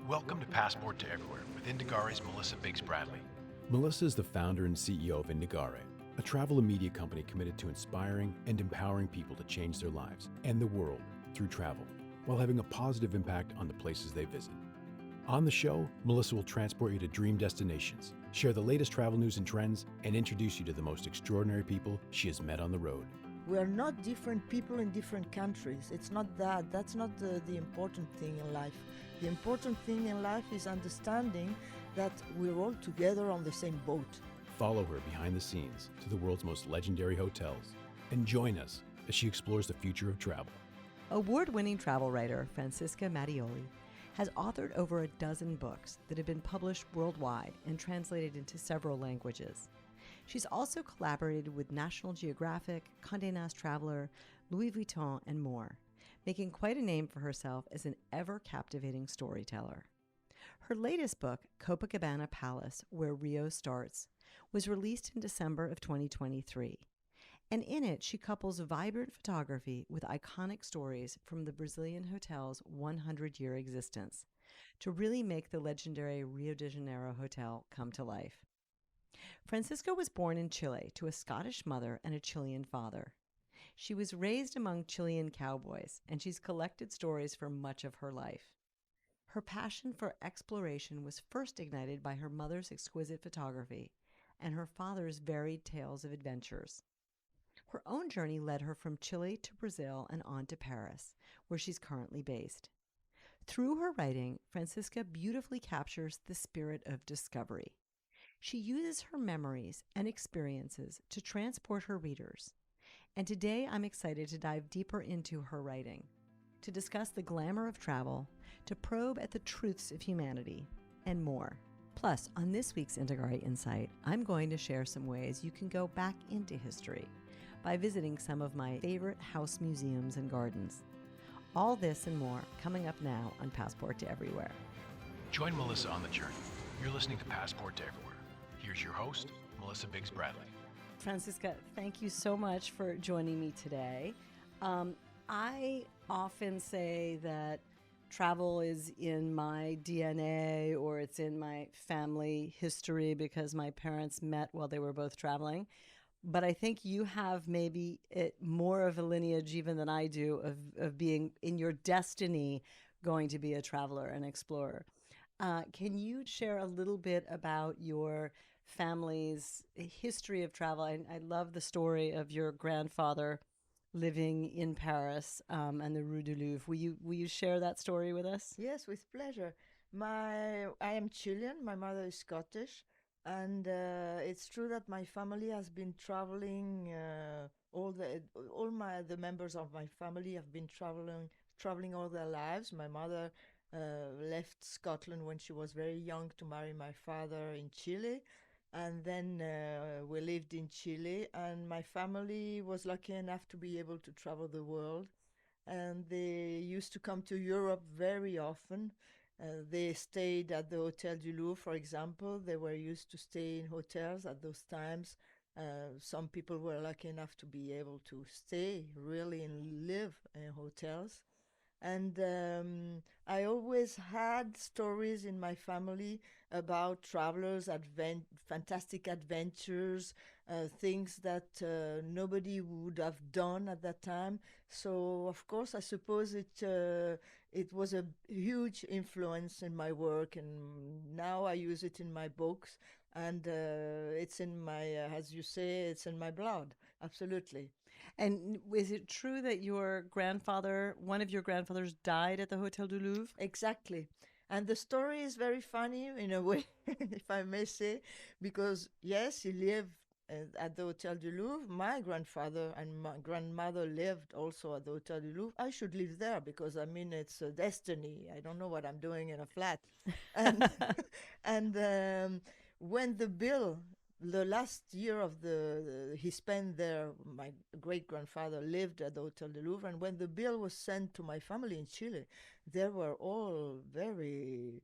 Welcome to Passport to Everywhere with Indagare's Melissa Biggs-Bradley. Melissa is the founder and CEO of Indagare, a travel and media company committed to inspiring and empowering people to change their lives and the world through travel, while having a positive impact on the places they visit. On the show, Melissa will transport you to dream destinations, share the latest travel news and trends, and introduce you to the most extraordinary people she has met on the road. We are not different people in different countries. It's not that. That's not the important thing in life. The important thing in life is understanding that we're all together on the same boat. Follow her behind the scenes to the world's most legendary hotels and join us as she explores the future of travel. Award-winning travel writer Francisca Matteoli has authored over a dozen books that have been published worldwide and translated into several languages. She's also collaborated with National Geographic, Conde Nast Traveller, Louis Vuitton, and more, making quite a name for herself as an ever-captivating storyteller. Her latest book, Copacabana Palace, Where Rio Starts, was released in December of 2023. And in it, she couples vibrant photography with iconic stories from the Brazilian hotel's 100-year existence to really make the legendary Rio de Janeiro hotel come to life. Francisca was born in Chile to a Scottish mother and a Chilean father. She was raised among Chilean cowboys, and she's collected stories for much of her life. Her passion for exploration was first ignited by her mother's exquisite photography and her father's varied tales of adventures. Her own journey led her from Chile to Brazil and on to Paris, where she's currently based. Through her writing, Francisca beautifully captures the spirit of discovery. She uses her memories and experiences to transport her readers. And today I'm excited to dive deeper into her writing, to discuss the glamour of travel, to probe at the truths of humanity, and more. Plus, on this week's Indagare Insight, I'm going to share some ways you can go back into history by visiting some of my favorite house museums and gardens. All this and more coming up now on Passport to Everywhere. Join Melissa on the journey. You're listening to Passport to Everywhere. Here's your host, Melissa Biggs-Bradley. Francisca, thank you so much for joining me today. I often say that travel is in my DNA or it's in my family history because my parents met while they were both traveling. But I think you have maybe more of a lineage even than I do of being in your destiny going to be a traveler and explorer. Can you share a little bit about your family's history of travel? I love the story of your grandfather living in Paris and the Rue du Louvre. Will you share that story with us? Yes, with pleasure. I am Chilean. My mother is Scottish. And it's true that my family has been traveling. The members of my family have been traveling all their lives. My mother left Scotland when she was very young to marry my father in Chile, and then we lived in Chile. And my family was lucky enough to be able to travel the world, and they used to come to Europe very often. They stayed at the Hôtel du Louvre, for example. They were used to stay in hotels at those times. Some people were lucky enough to be able to stay really and live in hotels. And I always had stories in my family about travelers, fantastic adventures, things that nobody would have done at that time. So, of course, I suppose it was a huge influence in my work, and now I use it in my books. And it's in my, as you say, it's in my blood. Absolutely. And is it true that one of your grandfathers died at the Hôtel du Louvre? Exactly. And the story is very funny in a way, if I may say, because yes, he lived at the Hôtel du Louvre. My grandfather and my grandmother lived also at the Hôtel du Louvre. I should live there because, I mean, it's a destiny. I don't know what I'm doing in a flat. And, and when the last year of he spent there, my great-grandfather lived at the Hôtel du Louvre, and when the bill was sent to my family in Chile, they were all very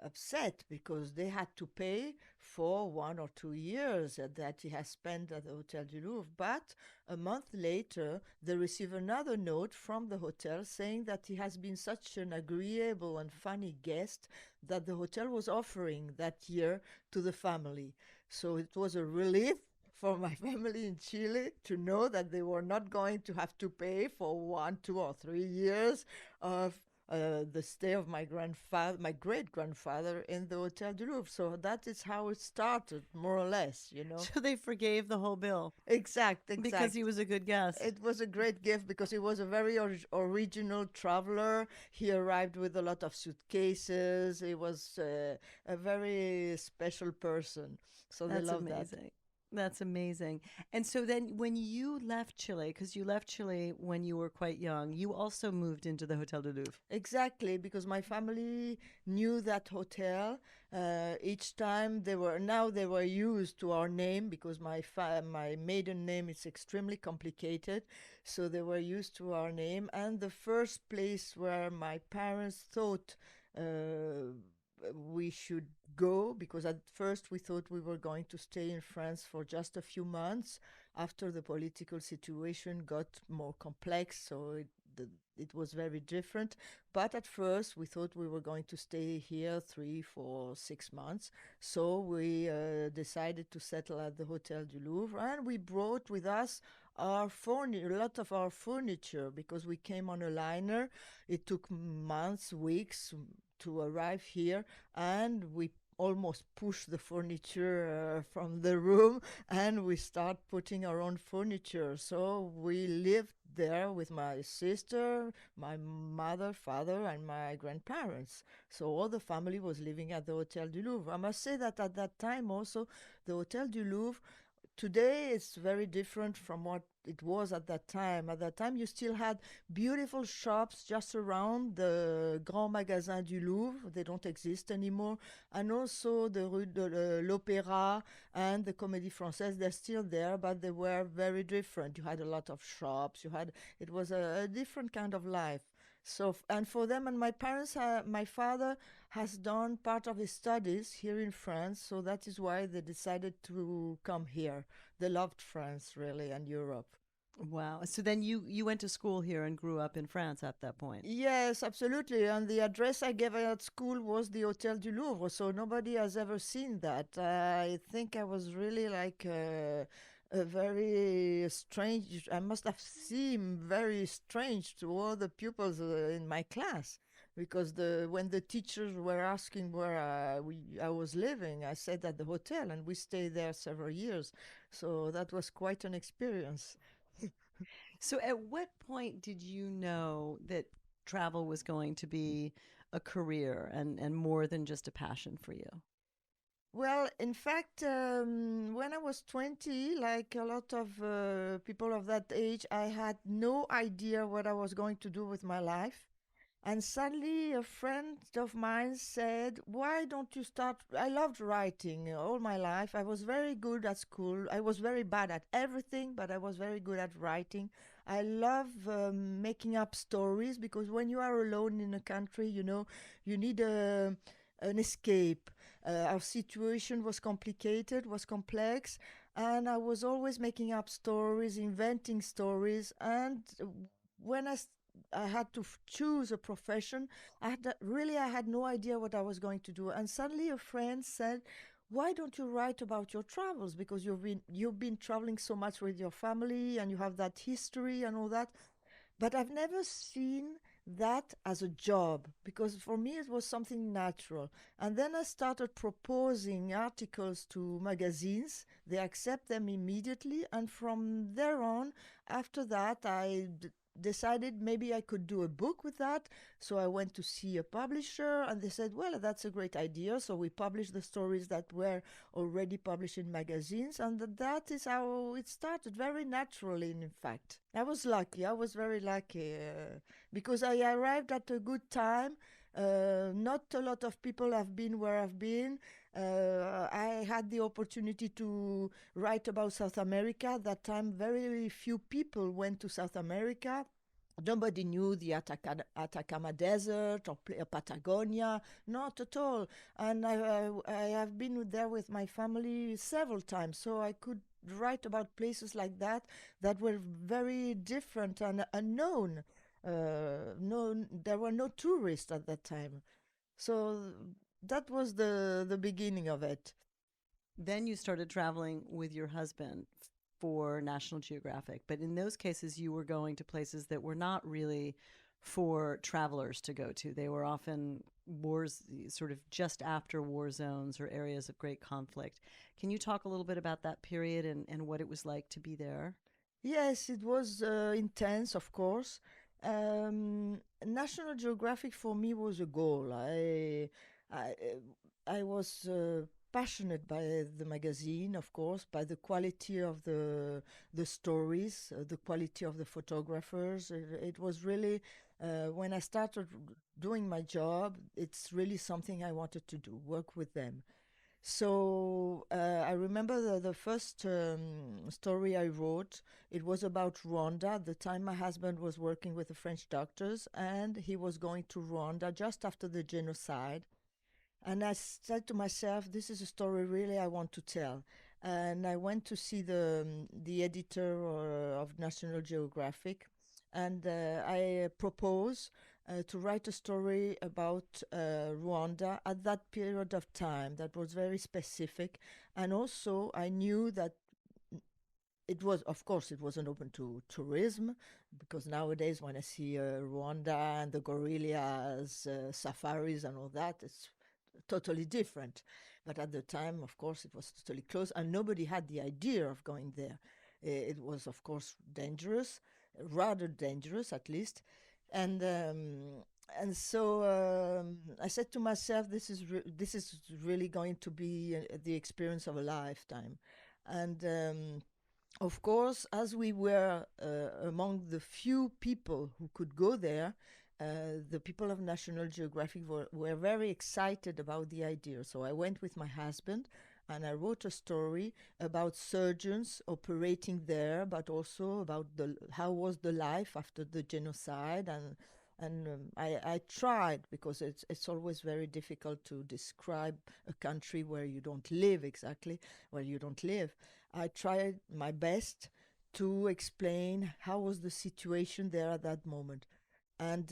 upset because they had to pay for 1 or 2 years that he has spent at the Hôtel du Louvre. But a month later, they receive another note from the hotel saying that he has been such an agreeable and funny guest that the hotel was offering that year to the family. So it was a relief for my family in Chile to know that they were not going to have to pay for 1, 2, or 3 years of the stay of my grandfather, my great grandfather, in the Hôtel du Louvre. So that is how it started, more or less, you know. So they forgave the whole bill Exact. because he was a good guest. It was a great gift because he was a very original traveler. He arrived with a lot of suitcases. He was a very special person. So they That's loved that. amazing. That's amazing. And so then when you left Chile, because you left Chile when you were quite young, you also moved into the Hôtel du Louvre. Exactly, because my family knew that hotel. Each time they were used to our name because my maiden name is extremely complicated, so they were used to our name. And the first place where my parents thought we should go, because at first we thought we were going to stay in France for just a few months after the political situation got more complex, so it was very different. But at first we thought we were going to stay here 3, 4, 6 months. So we decided to settle at the Hôtel du Louvre, and we brought with us a lot of our furniture because we came on a liner. It took months, weeks to arrive here, and we almost pushed the furniture from the room, and we start putting our own furniture. So we lived there with my sister, my mother, father, and my grandparents. So all the family was living at the Hôtel du Louvre. I must say that at that time also, the Hôtel du Louvre, today it's very different from what it was at that time. At that time, you still had beautiful shops just around the Grand Magasin du Louvre. They don't exist anymore. And also the Rue de l'Opéra and the Comédie Française, they're still there, but they were very different. You had a lot of shops. It was a different kind of life. So, and for them and my parents, my father has done part of his studies here in France, so that is why they decided to come here. They loved France, really, and Europe. Wow. So then you went to school here and grew up in France at that point. Yes, absolutely. And the address I gave at school was the Hôtel du Louvre, so nobody has ever seen that. I think I was really like a very strange, I must have seemed very strange to all the pupils in my class. Because when the teachers were asking where I was living, I said at the hotel, and we stayed there several years. So that was quite an experience. So at what point did you know that travel was going to be a career and more than just a passion for you? Well, in fact, when I was 20, like a lot of people of that age, I had no idea what I was going to do with my life. And suddenly a friend of mine said, why don't you start? I loved writing all my life. I was very good at school. I was very bad at everything, but I was very good at writing. I love making up stories because when you are alone in a country, you need an escape. Our situation was complicated, was complex, and I was always making up stories, inventing stories. And when I had to choose a profession, I had no idea what I was going to do. And suddenly a friend said, why don't you write about your travels? Because you've been traveling so much with your family and you have that history and all that. But I've never seen that as a job because for me it was something natural. And then I started proposing articles to magazines. They accept them immediately. And from there on, after that, I decided maybe I could do a book with that. So I went to see a publisher and they said, well, that's a great idea. So we published the stories that were already published in magazines. And that is how it started, very naturally, in fact. I was lucky. I was very lucky because I arrived at a good time. Not a lot of people have been where I've been. I had the opportunity to write about South America. At that time, very few people went to South America. Nobody knew the Atacama Desert or Patagonia, not at all. And I have been there with my family several times, so I could write about places like that were very different and unknown. No, there were no tourists at that time, so that was the beginning of it. Then you started traveling with your husband for National Geographic. But in those cases, you were going to places that were not really for travelers to go to. They were often wars, sort of just after war zones or areas of great conflict. Can you talk a little bit about that period and what it was like to be there? Yes, it was intense, of course. National Geographic for me was a goal. I was passionate by the magazine, of course, by the quality of the stories, the quality of the photographers. It was really when I started doing my job, it's really something I wanted to do, work with them. So I remember the first story I wrote. It was about Rwanda. At the time, my husband was working with the French doctors, and he was going to Rwanda just after the genocide. And I said to myself, "This is a story really I want to tell." And I went to see the editor of National Geographic, and I proposed to write a story about Rwanda at that period of time that was very specific. And also, I knew that it was, of course, it wasn't open to tourism, because nowadays when I see Rwanda and the gorillas, safaris and all that, it's totally different. But at the time, of course, it was totally closed, and nobody had the idea of going there. It was, of course, dangerous, rather dangerous at least. And so I said to myself, this is really going to be the experience of a lifetime. And of course, as we were among the few people who could go there, the people of National Geographic were very excited about the idea. So I went with my husband and I wrote a story about surgeons operating there, but also about how was the life after the genocide. I tried, because it's always very difficult to describe a country where you don't live exactly, where you don't live. I tried my best to explain how was the situation there at that moment. And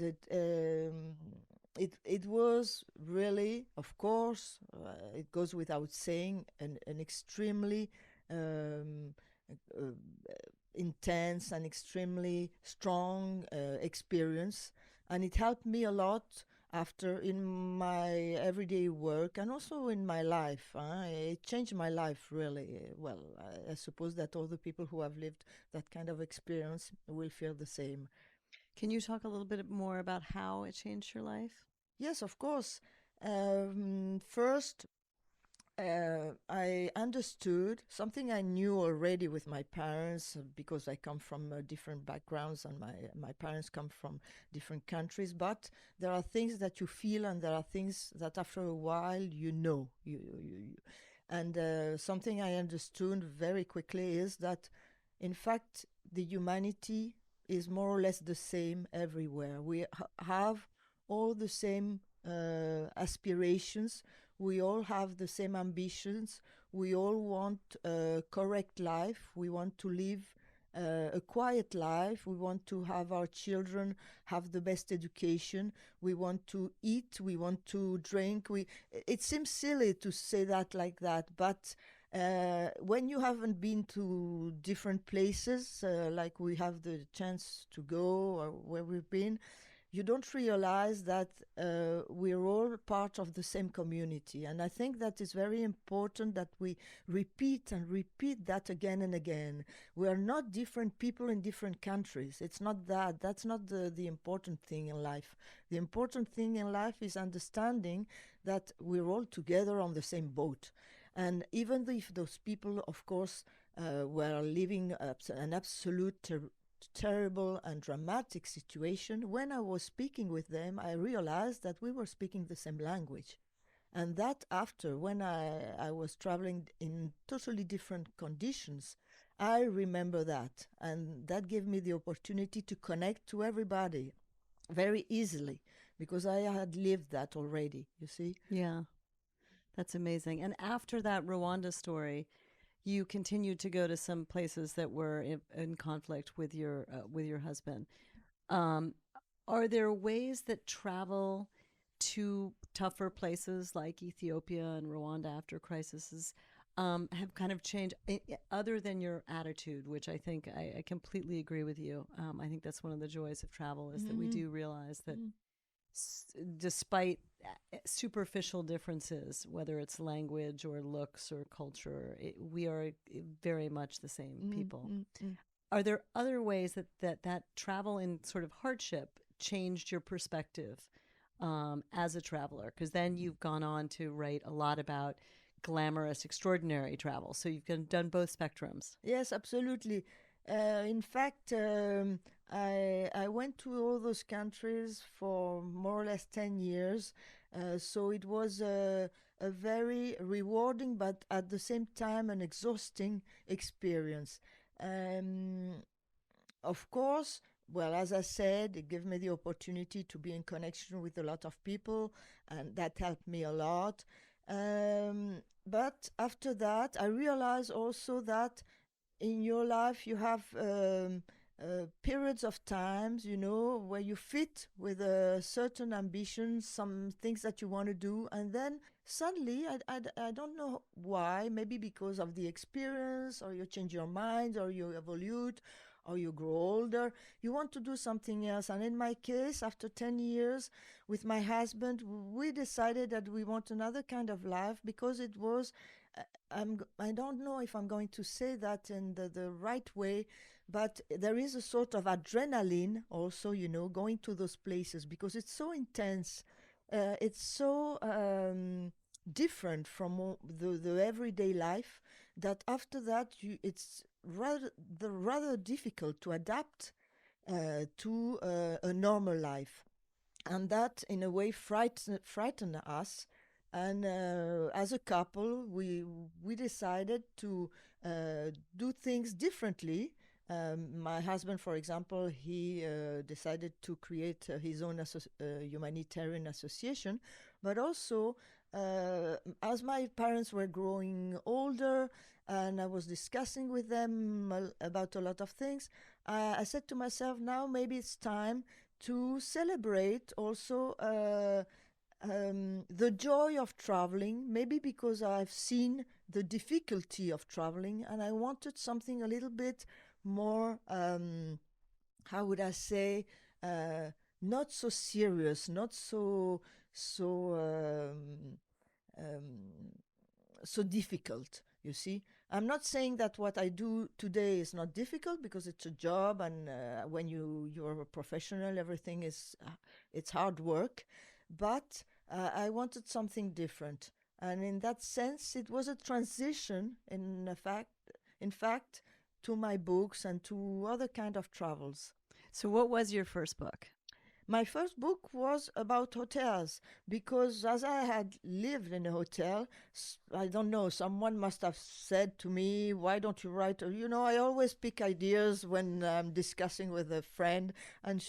it was really, of course, it goes without saying, an extremely uh, intense and extremely strong experience. And it helped me a lot after in my everyday work and also in my life. It changed my life really. Well, I suppose that all the people who have lived that kind of experience will feel the same. Can you talk a little bit more about how it changed your life? Yes, of course. First, I understood something I knew already with my parents, because I come from different backgrounds and my parents come from different countries. But there are things that you feel, and there are things that after a while you know. And something I understood very quickly is that, in fact, the humanity is more or less the same everywhere. We have all the same aspirations. We all have the same ambitions. We all want a correct life. We want to live a quiet life. We want to have our children have the best education. We want to eat. We want to drink. It seems silly to say that like that, but when you haven't been to different places, like we have the chance to go or where we've been, you don't realize that we're all part of the same community. And I think that is very important that we repeat and repeat that again and again. We are not different people in different countries. It's not that. That's not the important thing in life. The important thing in life is understanding that we're all together on the same boat. And even if those people, of course, were living an absolute terrible and dramatic situation, when I was speaking with them, I realized that we were speaking the same language. And that after, when I was traveling in totally different conditions, I remember that, and that gave me the opportunity to connect to everybody very easily because I had lived that already, you see. Yeah, that's amazing. And after that Rwanda story, you continued to go to some places that were in conflict with your husband. Um, are there ways that travel to tougher places like Ethiopia and Rwanda after crises have kind of changed, other than your attitude, which I think I completely agree with you. I think that's one of the joys of travel is that we do realize that despite superficial differences, whether it's language or looks or culture, we are very much the same people. Are there other ways that travel in sort of hardship changed your perspective as a traveler? Because then you've gone on to write a lot about glamorous, extraordinary travel. So you've done both spectrums. Yes, absolutely. In fact, I went to all those countries for more or less 10 years. So it was a very rewarding, but at the same time, an exhausting experience. Um, of course, well, as I said, it gave me the opportunity to be in connection with a lot of people, and that helped me a lot. But after that, I realized also that in your life you have periods of times, you know, where you fit with a certain ambition, some things that you want to do, and then suddenly, I don't know why, maybe because of the experience, or you change your mind, or you evolve, or you grow older, you want to do something else. And in my case, after 10 years with my husband, we decided that we want another kind of life because it was, I don't know if I'm going to say that in the right way, but there is a sort of adrenaline also, you know, going to those places because it's so intense. It's so different from the everyday life that after that it's rather difficult to adapt to a normal life, and that in a way frighten us. And as a couple, we decided to do things differently. My husband, for example, he decided to create his own humanitarian association, but also as my parents were growing older and I was discussing with them about a lot of things, I said to myself, now maybe it's time to celebrate also the joy of traveling, maybe because I've seen the difficulty of traveling and I wanted something a little bit more, how would I say, not so serious, not so difficult. You see, I'm not saying that what I do today is not difficult because it's a job, and when you're a professional, everything is it's hard work. But I wanted something different, and in that sense, it was a transition. In fact, to my books and to other kind of travels. So what was your first book? My first book was about hotels because as I had lived in a hotel, I don't know, someone must have said to me, why don't you write? You know, I always pick ideas when I'm discussing with a friend, and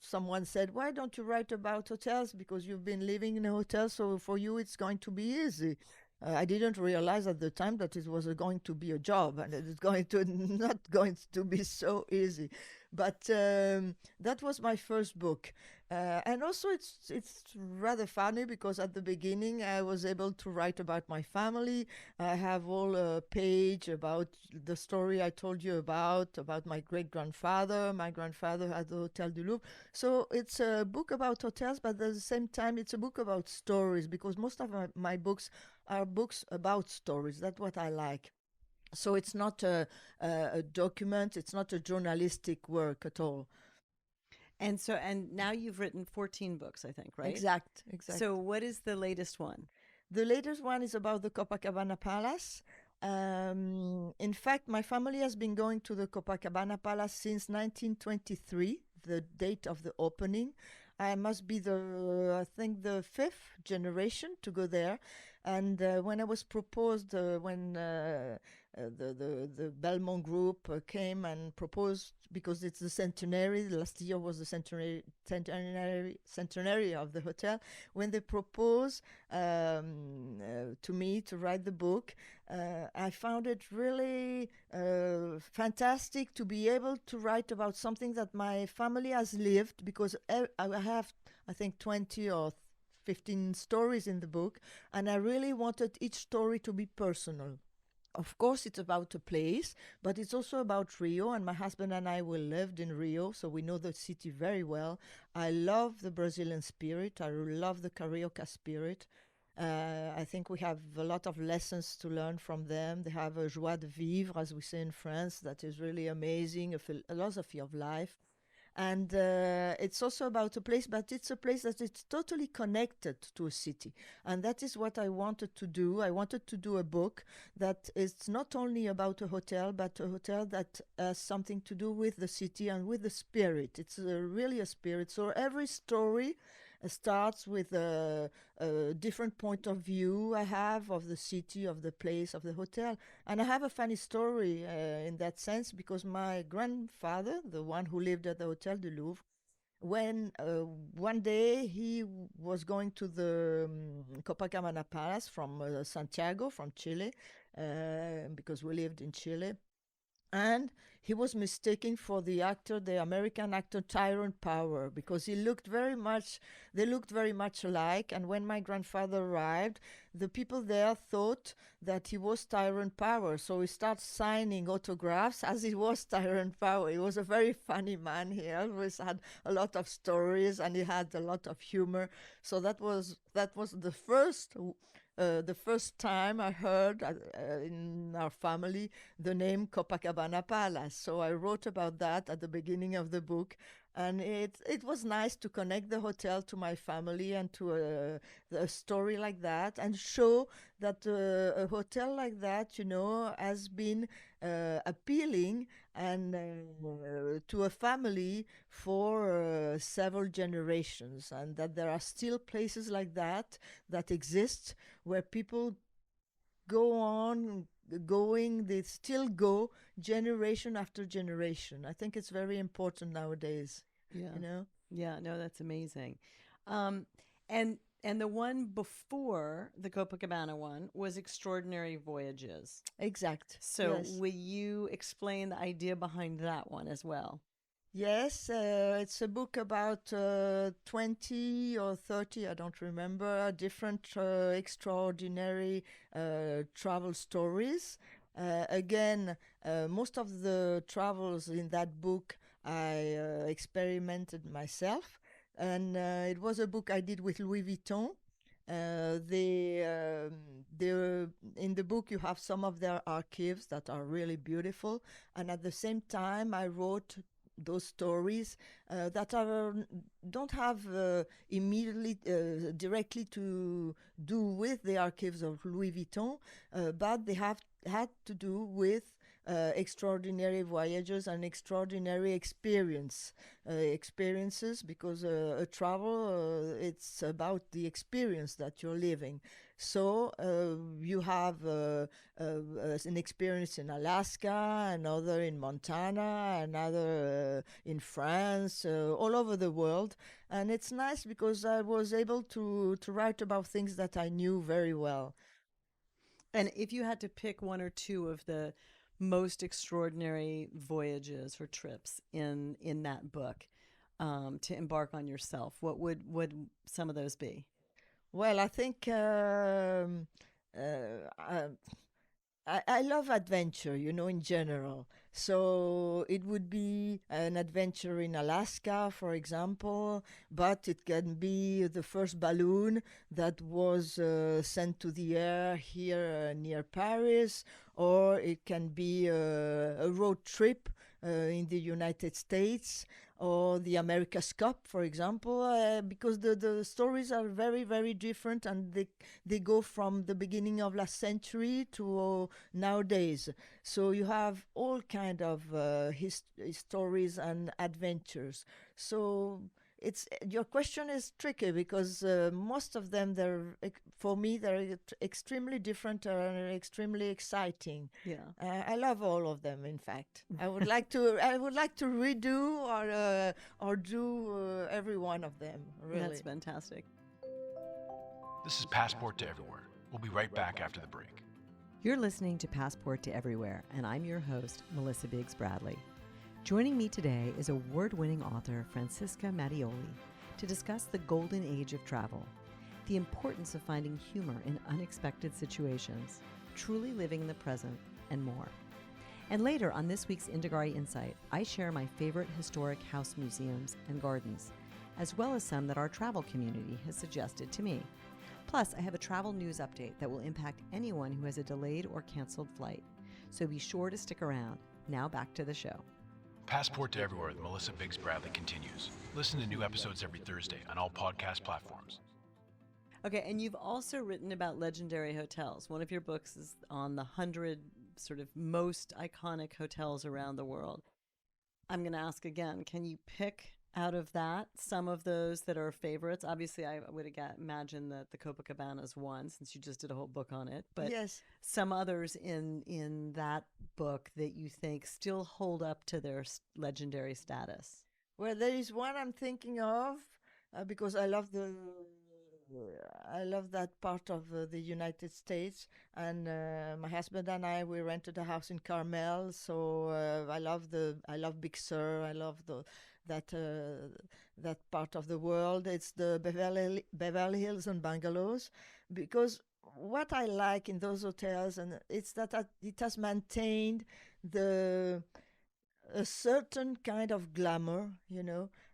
someone said, why don't you write about hotels? Because you've been living in a hotel, so for you it's going to be easy. I didn't realize at the time that it was going to be a job and it's going to not going to be so easy. But that was my first book, and also it's rather funny because at the beginning I was able to write about my family. I have all a page about the story I told you about my great grandfather. My grandfather had the Hôtel du Louvre, so it's a book about hotels, but at the same time it's a book about stories because most of my books are books about stories. That's what I like. So it's not a document, it's not a journalistic work at all. And now you've written 14 books, I think, right? Exact. So what is the latest one? The latest one is about the Copacabana Palace. In fact, my family has been going to the Copacabana Palace since 1923, the date of the opening. I must be I think, the fifth generation to go there. And when I was proposed, when the Belmont Group came and proposed, because it's the centenary. Last year was the centenary of the hotel. When they proposed to me to write the book, I found it really fantastic to be able to write about something that my family has lived, because I have, I think, 20 or 15 stories in the book, and I really wanted each story to be personal. Of course, it's about a place, but it's also about Rio, and my husband and I we lived in Rio, so we know the city very well. I love the Brazilian spirit. I love the Carioca spirit. I think we have a lot of lessons to learn from them. They have a joie de vivre, as we say in France, that is really amazing, a philosophy of life. And it's also about a place, but it's a place that is totally connected to a city. And that is what I wanted to do. I wanted to do a book that is not only about a hotel, but a hotel that has something to do with the city and with the spirit. It's really a spirit. So every story starts with a different point of view I have of the city, of the place, of the hotel. And I have a funny story in that sense, because my grandfather, the one who lived at the Hôtel du Louvre, when one day he was going to the Copacabana Palace from Santiago, from Chile, because we lived in Chile, and he was mistaken for the actor, the American actor Tyrone Power, because they looked very much alike. And when my grandfather arrived, the people there thought that he was Tyrone Power, so he started signing autographs as he was Tyrone Power. He was a very funny man. He always had a lot of stories, and he had a lot of humor. So that was the first time I heard in our family the name Copacabana Palace. So I wrote about that at the beginning of the book. And it was nice to connect the hotel to my family and to a story like that, and show that a hotel like that, has been appealing and to a family for several generations, and that there are still places like that exist, where people go on going, they still go generation after generation. I think it's very important nowadays. Yeah. Yeah, no, that's amazing. And the one before the Copacabana one was Extraordinary Voyages. Exact. So yes. will you explain the idea behind that one as well? Yes, it's a book about 20 or 30, I don't remember, different extraordinary travel stories. Again, most of the travels in that book I experimented myself, and it was a book I did with Louis Vuitton. In the book you have some of their archives that are really beautiful, and at the same time I wrote those stories that don't have immediately directly to do with the archives of Louis Vuitton, but they have had to do with extraordinary voyages and extraordinary experiences, because a travel it's about the experience that you're living. So you have an experience in Alaska, another in Montana, another in France, all over the world. And it's nice because I was able to write about things that I knew very well. And if you had to pick one or two of the most extraordinary voyages or trips in that book to embark on yourself, what would some of those be? Well, I think I love adventure, in general. So it would be an adventure in Alaska, for example, but it can be the first balloon that was sent to the air here near Paris, or it can be a road trip in the United States, or the America's Cup, for example, because the stories are very, very different, and they go from the beginning of last century to nowadays. So you have all kind of stories and adventures. So it's your question is tricky because most of them, for me, they're extremely different and extremely exciting. Yeah. I love all of them. In fact, I would like to redo or do every one of them. Really, That's fantastic. This is Passport to Everywhere. We'll be right back after the break. You're listening to Passport to Everywhere, and I'm your host, Melissa Biggs Bradley. Joining me today is award-winning author Francisca Matteoli to discuss the golden age of travel, the importance of finding humor in unexpected situations, truly living in the present, and more. And later on this week's Indagare Insight, I share my favorite historic house museums and gardens, as well as some that our travel community has suggested to me. Plus, I have a travel news update that will impact anyone who has a delayed or canceled flight. So be sure to stick around. Now back to the show. Passport to Everywhere with Melissa Biggs Bradley continues. Listen to new episodes every Thursday on all podcast platforms. Okay, and you've also written about legendary hotels. One of your books is on the 100 sort of most iconic hotels around the world. I'm going to ask again, can you pick out of that some of those that are favorites? Obviously, I would imagine that the Copacabana is one, since you just did a whole book on it. But yes, some others in that book that you think still hold up to their legendary status. well, there is one I'm thinking of because I love that part of the United States, and my husband and I, we rented a house in Carmel, so I love Big Sur. I love that part of the world. It's the Beverly Hills and bungalows, because what I like in those hotels, and it's that it has maintained a certain kind of glamour.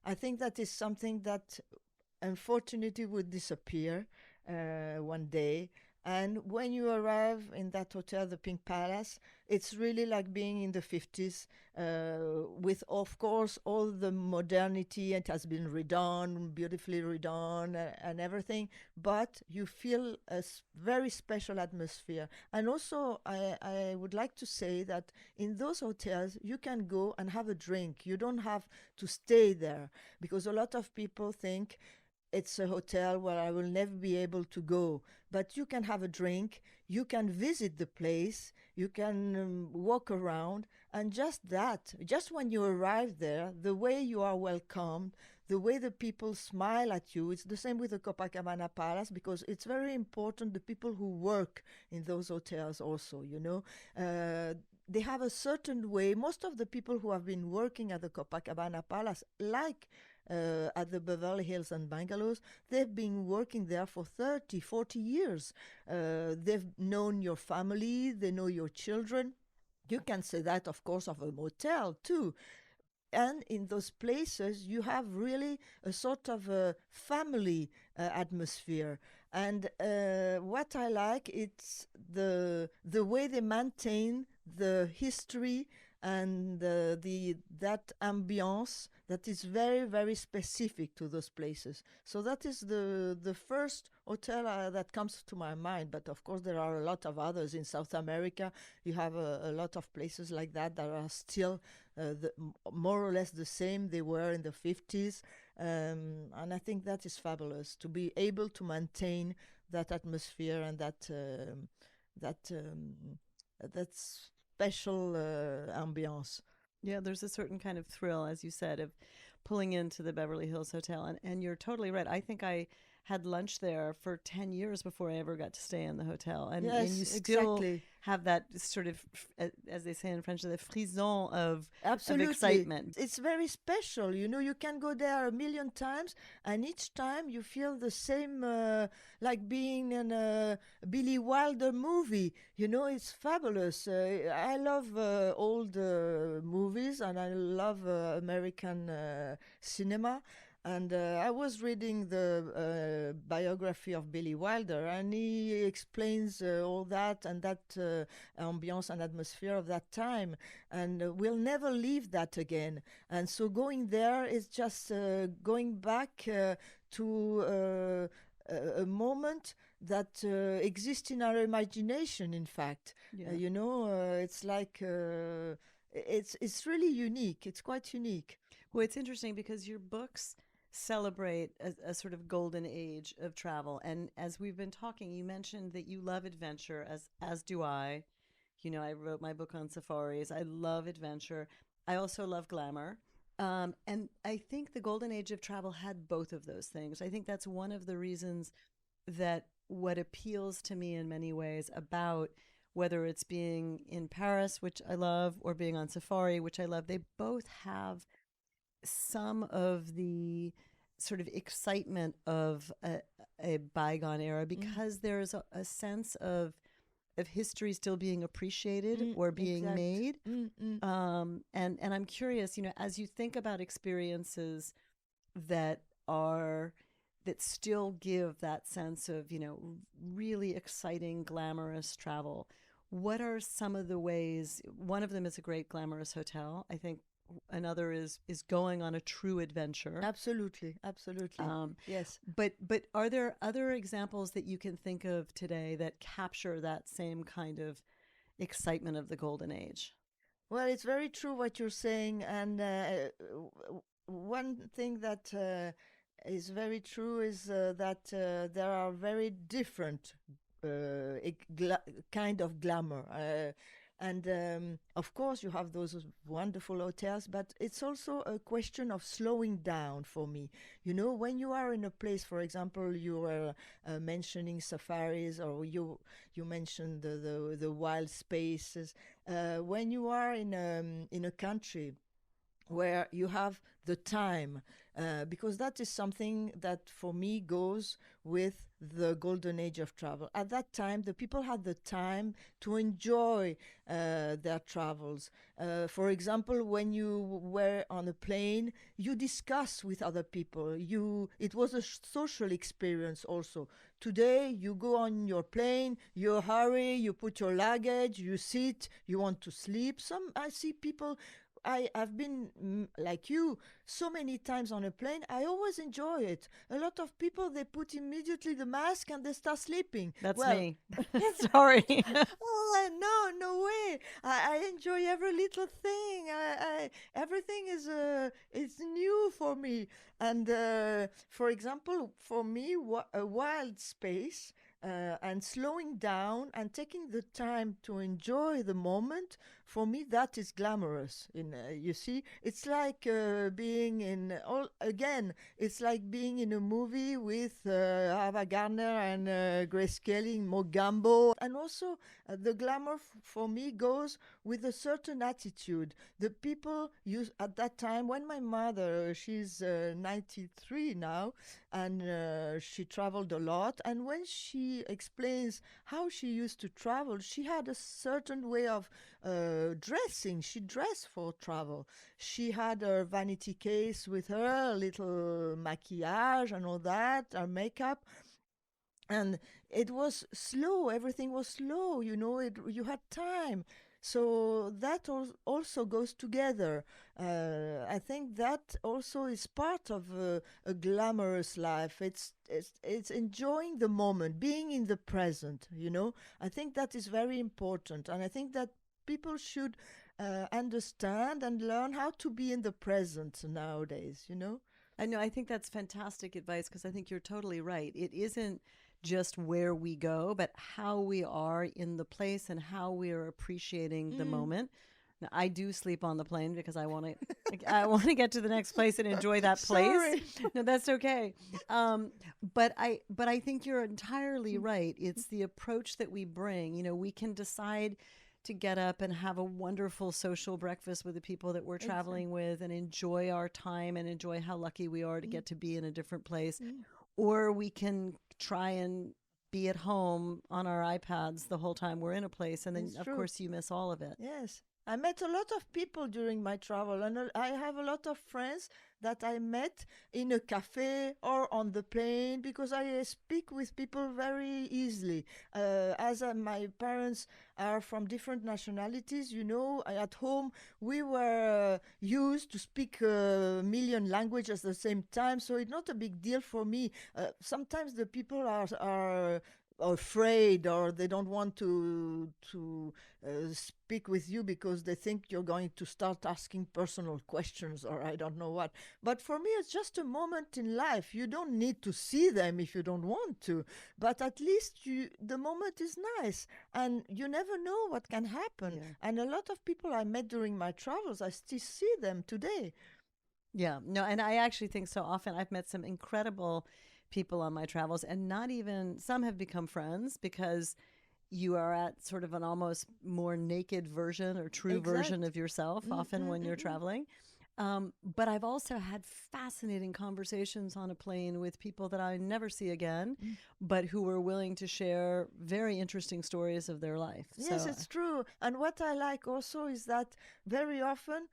I think that is something that unfortunately would disappear one day. And when you arrive in that hotel, the Pink Palace, it's really like being in the 50s, with, of course, all the modernity. It has been redone, beautifully redone, and everything. But you feel a very special atmosphere. And also, I would like to say that in those hotels, you can go and have a drink. You don't have to stay there, because a lot of people think it's a hotel where I will never be able to go. But you can have a drink, you can visit the place, you can walk around, and just when you arrive there, the way you are welcomed, the way the people smile at you. It's the same with the Copacabana Palace, because it's very important, the people who work in those hotels also, they have a certain way. Most of the people who have been working at the Copacabana Palace, like at the Beverly Hills and bungalows, they've been working there for 30, 40 years. They've known your family, they know your children. You can say that, of course, of a motel too. And in those places, you have really a sort of a family atmosphere. And what I like, it's the way they maintain the history and that ambience that is very, very specific to those places. So that is the first hotel that comes to my mind. But of course, there are a lot of others. In South America, you have a lot of places like that are still more or less the same they were in the 50s. And I think that is fabulous, to be able to maintain that atmosphere and that special ambiance. Yeah, there's a certain kind of thrill, as you said, of pulling into the Beverly Hills Hotel. And you're totally right. I think I had lunch there for 10 years before I ever got to stay in the hotel. And, yes, and you still exactly. have that sort of, as they say in French, the frisson of Absolutely. excitement. It's very special. You can go there a million times, and each time you feel the same, like being in a Billy Wilder movie. It's fabulous. I love old movies, and I love American cinema. And I was reading the biography of Billy Wilder, and he explains all that and that ambience and atmosphere of that time. And we'll never leave that again. And so going there is just going back to a moment that exists in our imagination, in fact. Yeah. It's like... it's really unique. It's quite unique. Well, it's interesting because your books celebrate a sort of golden age of travel. And as we've been talking, you mentioned that you love adventure, as do I. You know, I wrote my book on safaris. I love adventure. I also love glamour. And I think the golden age of travel had both of those things. I think that's one of the reasons that what appeals to me in many ways about whether it's being in Paris, which I love, or being on safari, which I love, they both have some of the sort of excitement of a bygone era because there's a sense of history still being appreciated or being made. And I'm curious, you know, as you think about experiences that still give that sense of, you know, really exciting, glamorous travel, what are some of the ways? One of them is a great glamorous hotel. I think another is going on a true adventure. Absolutely. Yes. But are there other examples that you can think of today that capture that same kind of excitement of the golden age? Well, it's very true what you're saying, and one thing that is very true is that there are very different kind of glamour. And of course, you have those wonderful hotels, but it's also a question of slowing down for me. You know, when you are in a place, for example, you were mentioning safaris, or you mentioned the wild spaces. When you are in a country where you have the time, because that is something that for me goes with the golden age of travel. At that time, the people had the time to enjoy their travels. For example, when you were on a plane, you discuss with other people. It was a social experience also. Today, you go on your plane, you hurry, you put your luggage, you sit, you want to sleep. I see people. I've been like you so many times on a plane. I always enjoy it. A lot of people, they put immediately the mask and they start sleeping. That's me. Sorry. Oh, no way. I enjoy every little thing. Everything is new for me. And for example, for me, a wild space and slowing down and taking the time to enjoy the moment, for me, that is glamorous. You see, it's like being it's like being in a movie with Ava Gardner and Grace Kelly, Mogambo. And also, the glamour for me goes with a certain attitude. The people used at that time, when my mother, she's 93 now, and she traveled a lot. And when she explains how she used to travel, she had a certain way of dressing. She dressed for travel. She had her vanity case with her, a little maquillage and all that, her makeup. And it was slow. Everything was slow. You know, you had time. So that also goes together. I think that also is part of a glamorous life. It's enjoying the moment, being in the present. You know, I think that is very important, and I think that people should understand and learn how to be in the present nowadays. You know. I know. I think that's fantastic advice because I think you're totally right. It isn't just where we go, but how we are in the place and how we are appreciating the moment. Now, I do sleep on the plane because I want to get to the next place and enjoy that place. Sorry. No, that's okay. But I think you're entirely right. It's the approach that we bring. You know, we can decide to get up and have a wonderful social breakfast with the people that we're traveling with and enjoy our time and enjoy how lucky we are to get to be in a different place. Or we can try and be at home on our iPads the whole time we're in a place. And then, of course, you miss all of it. Yes. I met a lot of people during my travel, and I have a lot of friends that I met in a cafe or on the plane because I speak with people very easily. As my parents are from different nationalities, you know, at home we were used to speak a million languages at the same time, so it's not a big deal for me. Sometimes the people are afraid, or they don't want to speak with you because they think you're going to start asking personal questions, or I don't know what. But for me, it's just a moment in life. You don't need to see them if you don't want to, but at least the moment is nice, and you never know what can happen. Yeah. And a lot of people I met during my travels, I still see them today. Yeah, no, and I actually think so often I've met some incredible people on my travels, and not even some have become friends because you are at sort of an almost more naked version or true version Exact. of yourself often when you're traveling. But I've also had fascinating conversations on a plane with people that I never see again, but who were willing to share very interesting stories of their life. Yes, So, it's true. And what I like also is that very often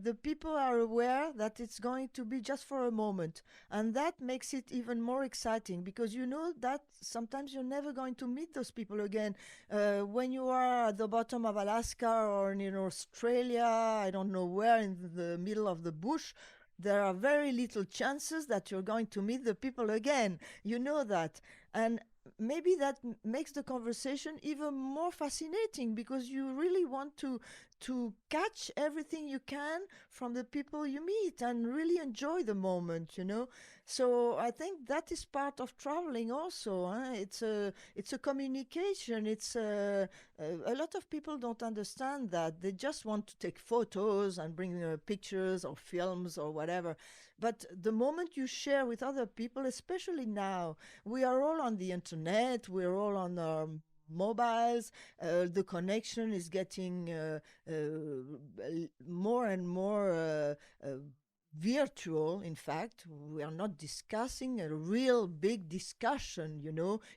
the people are aware that it's going to be just for a moment. And that makes it even more exciting, because you know that sometimes you're never going to meet those people again. When you are at the bottom of Alaska or in Australia, I don't know where, in the middle of the bush, there are very little chances that you're going to meet the people again. You know that. And maybe that makes the conversation even more fascinating, because you really want to catch everything you can from the people you meet and really enjoy the moment. So I think that is part of traveling also. It's a communication. A lot of people don't understand that. They just want to take photos and bring pictures or films or whatever. But the moment you share with other people, especially now, we are all on the internet, we're all on our mobiles. The connection is getting more and more virtual. In fact, we are not discussing a real big discussion.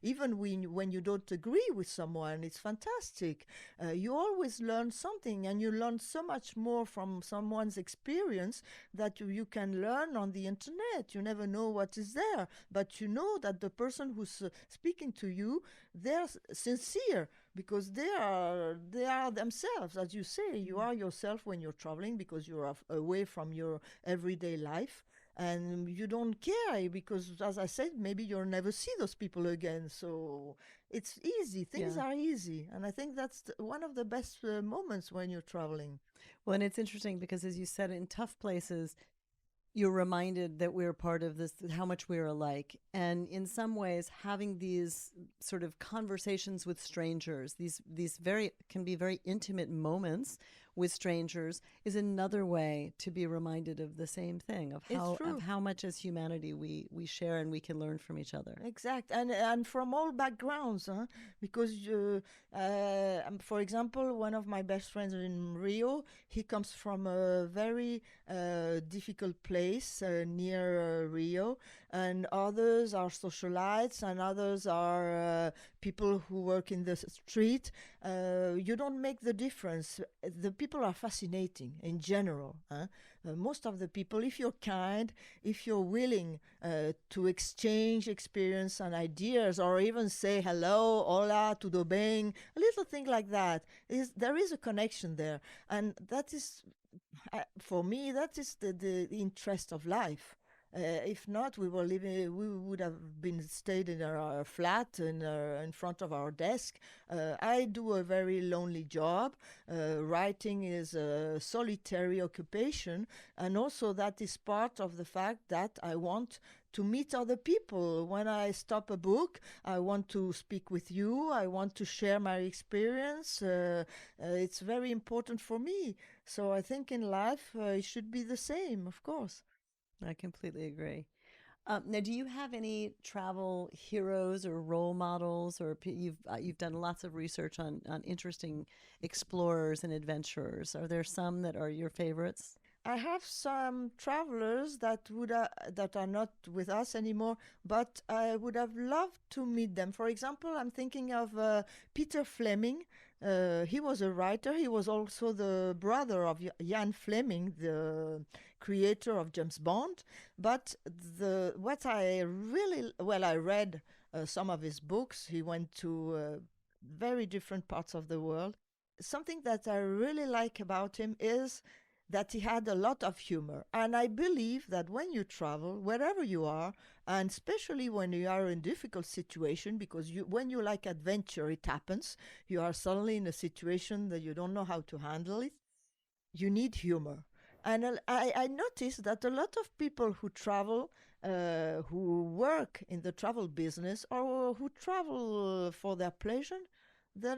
Even when you don't agree with someone, it's fantastic. You always learn something, and you learn so much more from someone's experience that you can learn on the internet. You never know what is there, but you know that the person who's speaking to you, they're sincere, because they are themselves. As you say, you are yourself when you're traveling, because you're away from your everyday life, and you don't care, because, as I said, maybe you'll never see those people again. So it's easy. Things yeah. are easy, and I think that's one of the best moments when you're traveling. Well, and it's interesting because, as you said, in tough places, you're reminded that we're part of this, how much we're alike. And in some ways, having these sort of conversations with strangers, these very can be very intimate moments with strangers, is another way to be reminded of the same thing, of It's true. how much as humanity we share and we can learn from each other. Exact, and from all backgrounds, huh? Because for example, one of my best friends in Rio, he comes from a very difficult place near Rio, and others are socialites, and others are people who work in the street. You don't make the difference. The people are fascinating in general. Huh? Most of the people, if you're kind, if you're willing to exchange experience and ideas, or even say hello, hola, tudo bem, a little thing like that, there is a connection there. And that is, for me, that is the interest of life. If not, we would have been stayed in our flat in front of our desk. I do a very lonely job. Writing is a solitary occupation, and also that is part of the fact that I want to meet other people. When I stop a book, I want to speak with you. I want to share my experience. It's very important for me. So I think in life it should be the same, of course. I completely agree. Now, do you have any travel heroes or role models, or you've done lots of research on interesting explorers and adventurers? Are there some that are your favorites? I have some travelers that are not with us anymore, but I would have loved to meet them. For example, I'm thinking of Peter Fleming. He was a writer. He was also the brother of Jan Fleming, the creator of James Bond. But what I really well, I read some of his books. He went to very different parts of the world. Something that I really like about him is that he had a lot of humor. And I believe that when you travel, wherever you are, and especially when you are in difficult situation, because when you like adventure, it happens, you are suddenly in a situation that you don't know how to handle it, you need humor. And I noticed that a lot of people who travel, who work in the travel business or who travel for their pleasure, they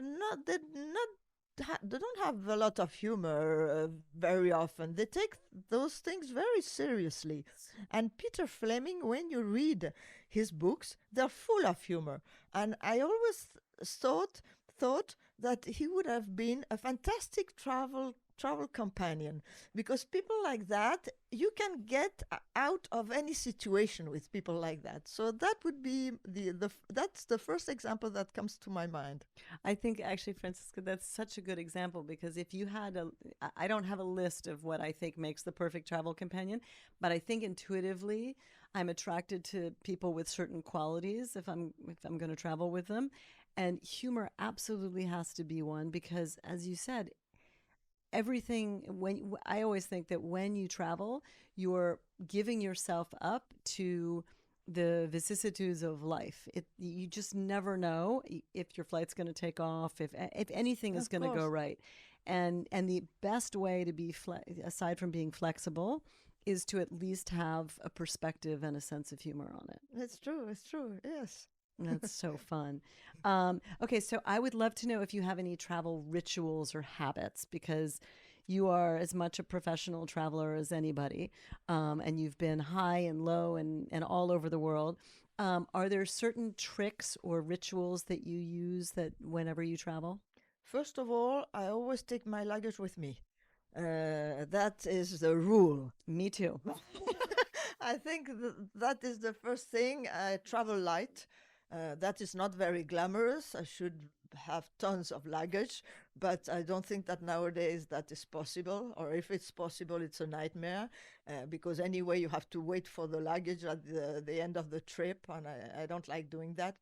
don't have a lot of humor very often. They take those things very seriously. And Peter Fleming, when you read his books, they're full of humor. And I always thought that he would have been a fantastic travel companion, because people like that, you can get out of any situation with people like that. So that would be that's the first example that comes to my mind. I think actually, Francisca, that's such a good example, because if you had I don't have a list of what I think makes the perfect travel companion, but I think intuitively I'm attracted to people with certain qualities if I'm going to travel with them. And humor absolutely has to be one, because as you said, everything, I always think that when you travel, you're giving yourself up to the vicissitudes of life. You just never know if your flight's going to take off, if anything is going to go right. And the best way to be aside from being flexible is to at least have a perspective and a sense of humor on it. It's true, yes. That's so fun. Okay, so I would love to know if you have any travel rituals or habits, because you are as much a professional traveler as anybody, and you've been high and low and all over the world. Are there certain tricks or rituals that you use that whenever you travel? First of all, I always take my luggage with me. That is the rule. Me too. I think that is the first thing. I travel light. That is not very glamorous. I should have tons of luggage, but I don't think that nowadays that is possible. Or if it's possible, it's a nightmare, because anyway, you have to wait for the luggage at the end of the trip, and I don't like doing that.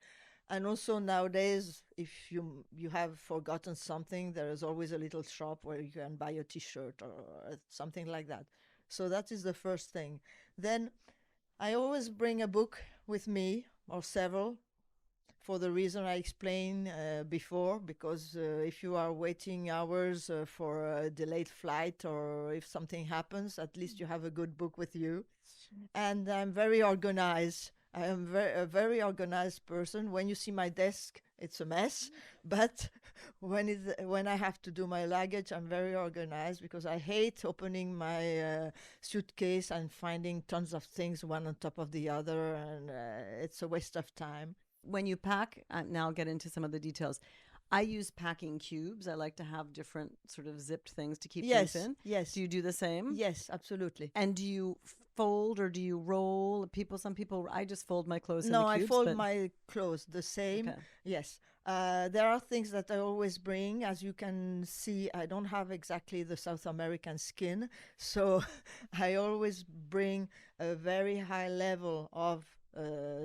And also nowadays, if you have forgotten something, there is always a little shop where you can buy a T-shirt or something like that. So that is the first thing. Then I always bring a book with me, or several, for the reason I explained before, because if you are waiting hours for a delayed flight, or if something happens, at least you have a good book with you. And I'm very organized. I am a very organized person. When you see my desk, it's a mess. But when I have to do my luggage, I'm very organized, because I hate opening my suitcase and finding tons of things one on top of the other, and it's a waste of time. When you pack, now I'll get into some of the details. I use packing cubes. I like to have different sort of zipped things to keep things in. Yes. Do you do the same? Yes, absolutely. And do you fold or do you roll? Some people, I just fold my clothes in the cubes. No, I fold my clothes the same. Okay. Yes. There are things that I always bring. As you can see, I don't have exactly the South American skin. So I always bring a very high level of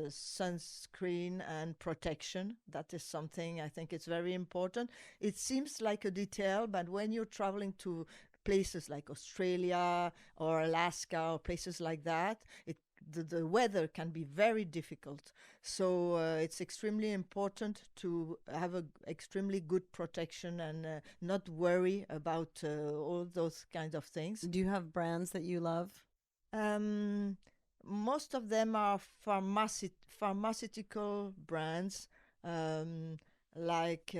sunscreen and protection. That is something I think it's very important. It seems like a detail, but when you're traveling to places like Australia or Alaska or places like that, the weather can be very difficult. So it's extremely important to have a extremely good protection and not worry about all those kinds of things. Do you have brands that you love? Most of them are pharmaceutical brands, like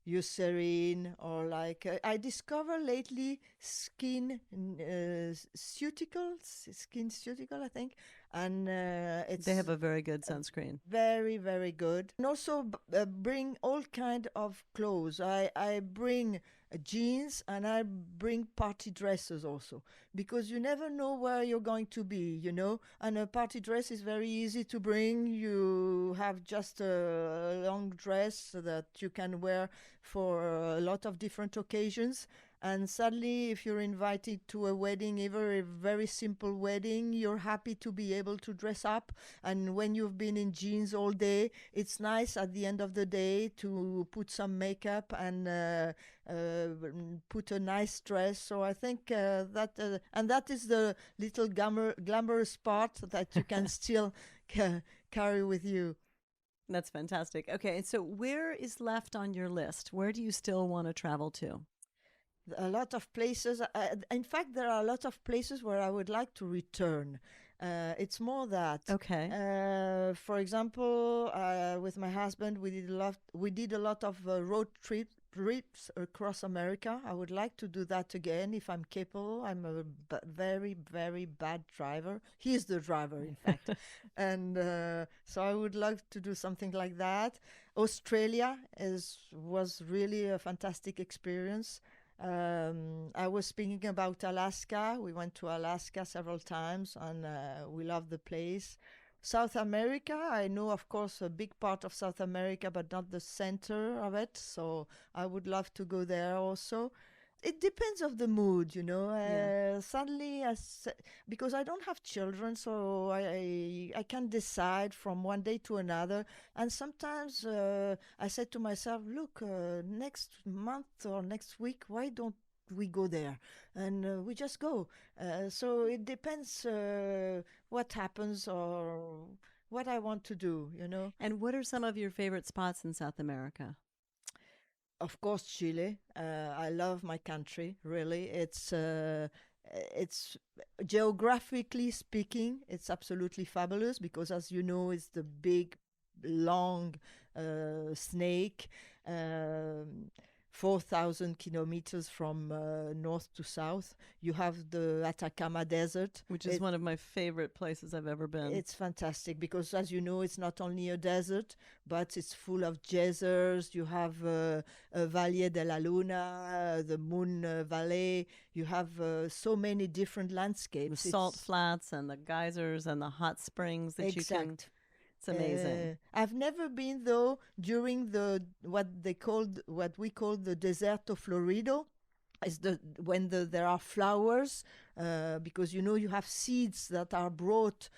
Eucerin, or like I discover lately skin cuticle, I think, and they have a very good sunscreen. Very, very good. And also bring all kind of clothes. I bring jeans, and I bring party dresses also, because you never know where you're going to be, and a party dress is very easy to bring. You have just a long dress that you can wear for a lot of different occasions, And suddenly, if you're invited to a wedding, even a very simple wedding, you're happy to be able to dress up. And when you've been in jeans all day, it's nice at the end of the day to put some makeup and put a nice dress. So I think and that is the little glamorous part that you can still carry with you. That's fantastic. Okay, and so where is left on your list? Where do you still want to travel to? A lot of places. In fact, there are a lot of places where I would like to return. It's more that. Okay. For example, with my husband, we did a lot of road trips across America. I would like to do that again if I'm capable. I'm a very, very bad driver. He is the driver, in fact. And so I would love to do something like that. Australia was really a fantastic experience. I was speaking about Alaska. We went to Alaska several times and we love the place. South America, I know, of course, a big part of South America, but not the center of it. So I would love to go there also. It depends of the mood, you know. Suddenly, because I don't have children, so I can decide from one day to another. And sometimes I said to myself, look, next month or next week, why don't we go there? And we just go. So it depends what happens or what I want to do, you know. And what are some of your favorite spots in South America? Of course, Chile. I love my country. Really, it's geographically speaking, it's absolutely fabulous because, as you know, it's the big, long snake. 4,000 kilometers from north to south. You have the Atacama Desert, which is one of my favorite places I've ever been. It's fantastic because, as you know, it's not only a desert, but it's full of geysers. You have Valle de la Luna, the Moon Valley. You have so many different landscapes. The salt flats and the geysers and the hot springs that you can... It's amazing. I've never been though during what we call the Deserto Florido. Is when there are flowers, because you know you have seeds that are brought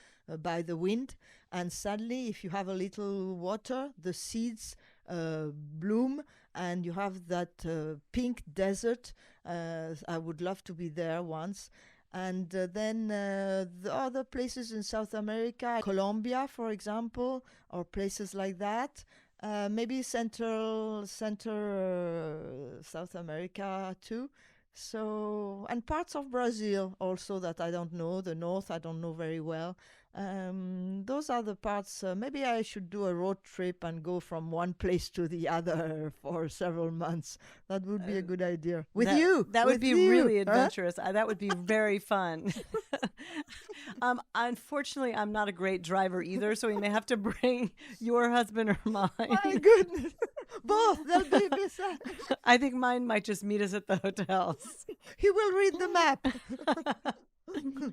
by the wind, and suddenly if you have a little water, the seeds bloom, and you have that pink desert. I would love to be there once. And then the other places in South America, Colombia, for example, or places like that. Maybe Central South America too. So, and parts of Brazil also that I don't know. The north I don't know very well. Those are the parts. Maybe I should do a road trip and go from one place to the other for several months. That would be a good idea. With you. That would be really adventurous. That would be very fun. Unfortunately, I'm not a great driver either, so we may have to bring your husband or mine. My goodness. Both. They'll be beset. I think mine might just meet us at the hotels. He will read the map.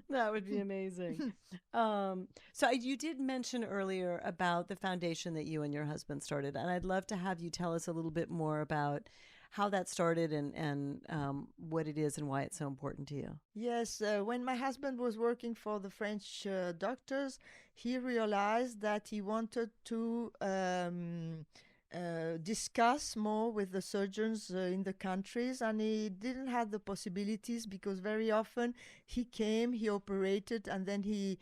That would be amazing. So you did mention earlier about the foundation that you and your husband started, and I'd love to have you tell us a little bit more about how that started and what it is and why it's so important to you. Yes, when my husband was working for the French doctors, he realized that he wanted to discuss more with the surgeons in the countries, and he didn't have the possibilities because very often he came, he operated, and then he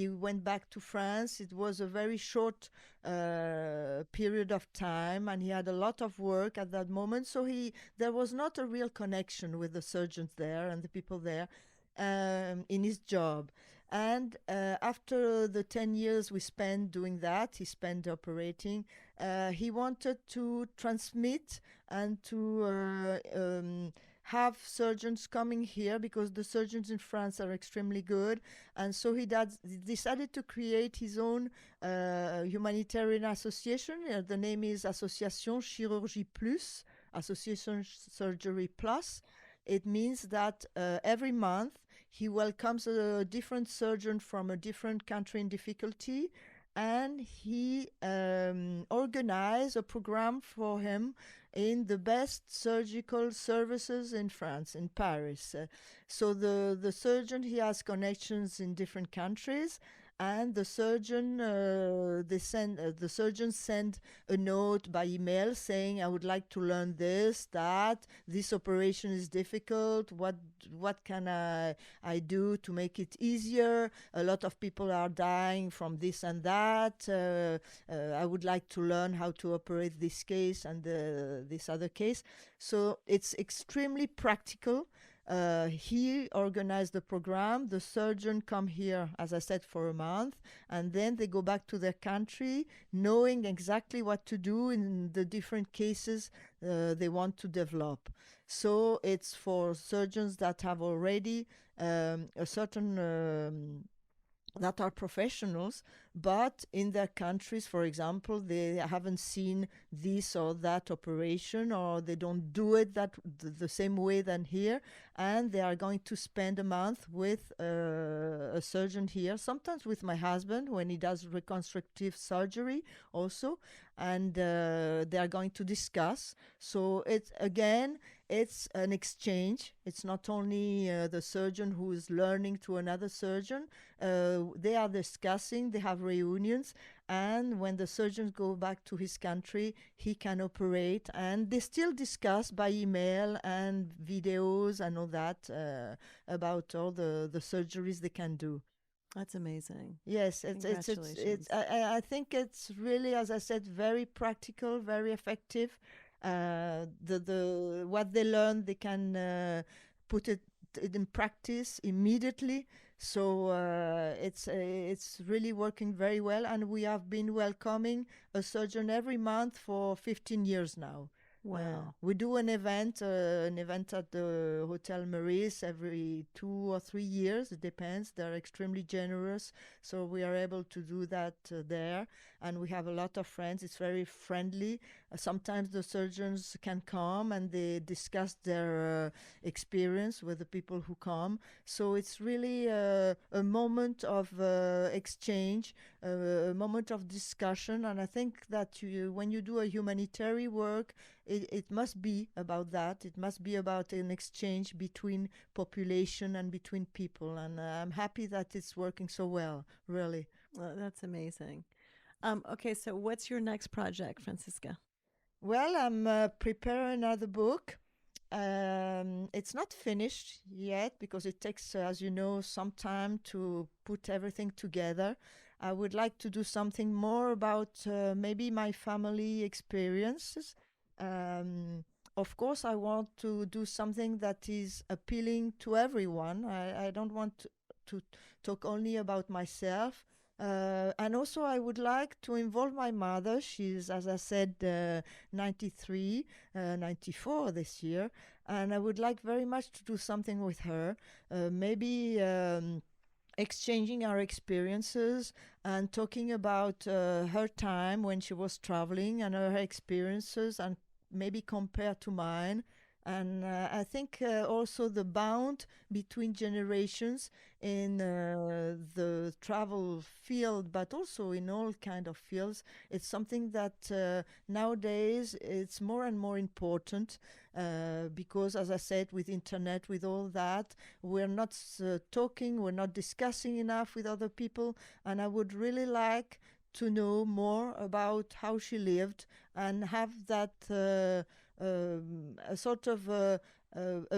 went back to France. It was a very short period of time, and he had a lot of work at that moment, so there was not a real connection with the surgeons there and the people there in his job. And after the 10 years we spent doing that, he spent operating, he wanted to transmit and to have surgeons coming here because the surgeons in France are extremely good. And so he decided to create his own humanitarian association. The name is Association Chirurgie Plus, Association Surgery Plus. It means that every month he welcomes a different surgeon from a different country in difficulty, and he organized a program for him in the best surgical services in France, in Paris. So the surgeon, he has connections in different countries, and the surgeon the surgeons send a note by email saying, I would like to learn this, that this operation is difficult, what can I do to make it easier, a lot of people are dying from this and that, I would like to learn how to operate this case and this other case. So it's extremely practical. He organized the program. The surgeon come here, as I said, for a month, and then they go back to their country, knowing exactly what to do in the different cases they want to develop. So it's for surgeons that have already a certain that are professionals, but in their countries, for example, they haven't seen this or that operation, or they don't do it the same way than here, and they are going to spend a month with a surgeon here, sometimes with my husband when he does reconstructive surgery also, and they are going to discuss. So it's an exchange. It's not only the surgeon who is learning to another surgeon. They are discussing, they have reunions, and when the surgeons go back to his country, he can operate, and they still discuss by email and videos and all that about all the surgeries they can do. That's amazing. Yes, I think it's really, as I said, very practical, very effective. The what they learn, they can put it in practice immediately. So it's really working very well, and we have been welcoming a surgeon every month for 15 years now. Wow. We do an event at the Hotel Maurice every 2 or 3 years. It depends. They're extremely generous, so we are able to do that there. And we have a lot of friends. It's very friendly. Sometimes the surgeons can come and they discuss their experience with the people who come. So it's really a moment of exchange, a moment of discussion. And I think that when you do a humanitarian work, it must be about that. It must be about an exchange between population and between people. And I'm happy that it's working so well, really. Well, that's amazing. Okay, so what's your next project, Francisca? Well, I'm preparing another book. It's not finished yet because it takes, as you know, some time to put everything together. I would like to do something more about maybe my family experiences. Of course, I want to do something that is appealing to everyone. I don't want to talk only about myself. And also, I would like to involve my mother. She's, as I said, 93, 94 this year. And I would like very much to do something with her. Maybe exchanging our experiences and talking about her time when she was traveling and her experiences, and maybe compare to mine. And I think also the bond between generations in the travel field, but also in all kind of fields, it's something that nowadays it's more and more important because, as I said, with internet, with all that, we're not talking, we're not discussing enough with other people. And I would really like to know more about how she lived and have that a sort of a